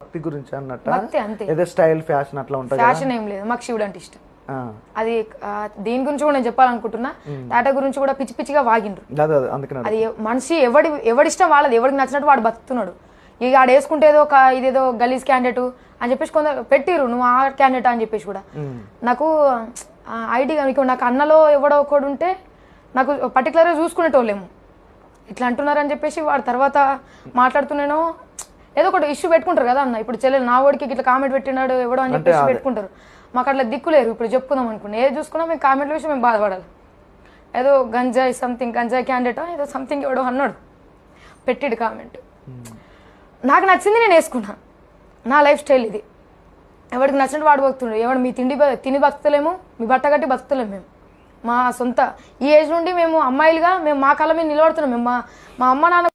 భక్తి గురించి అన్నట్టు భక్తి అంతే, ఏదో స్టైల్ ఫ్యాషన్ అట్లా ఉంటుంది. ఫ్యాషన్ ఏం లేదు, మాకు శివుడు అంటే ఇష్టం. అది దీని గురించి కూడా నేను చెప్పాలనుకుంటున్నా. టాటా గురించి కూడా పిచ్చి పిచ్చిగా వాగిండ్రు. అది మనిషి ఎవడిష్టం వాళ్ళది, ఎవరికి నచ్చినట్టు వాడు బతుకుతున్నాడు. ఇక ఆడ వేసుకుంటే ఏదో ఇదేదో గలీజ్ క్యాండిడేట్ అని చెప్పేసి కొందరు పెట్టిరు, నువ్వు ఆ క్యాండిడేట్ అని చెప్పేసి కూడా. నాకు ఐడి నాకు అన్నలో ఎవడో ఒకడు ఉంటే నాకు పర్టికులర్గా చూసుకునేటోళ్ళేమో ఇట్లా అంటున్నారని చెప్పేసి వాడు తర్వాత మాట్లాడుతున్నానో ఏదో ఒకటి ఇష్యూ పెట్టుకుంటారు కదా అన్న. ఇప్పుడు చెల్లెలు నా ఓడికి ఇట్లా కామెంట్ పెట్టినాడు ఎవడో అని చెప్పేసి పెట్టుకుంటారు. మాకు అట్లా దిక్కులేరు. ఇప్పుడు చెప్పుకుందాం అనుకున్నా, ఏది చూసుకున్నా మేము కామెంట్ల విషయం మేము బాధపడాలి. ఏదో గంజాయి సంథింగ్ గంజాయి క్యాండిడేట్ ఏదో సంథింగ్ ఎవడో అన్నాడు, పెట్టిడు కామెంట్. నాకు నచ్చింది నేను వేసుకున్నా, నా లైఫ్ స్టైల్ ఇది. ఎవరికి నచ్చినట్టు వాడు బతుకుతుండే. ఎవడు మీ తిని బతుకుతలేము, మీ బట్ట కట్టి బతుకుతలేము. మేము మా సొంత ఈ ఏజ్ నుండి మేము అమ్మాయిలుగా మేము మా కళ్ళ మీద నిలబడుతున్నాం. మేము మా అమ్మ నాన్న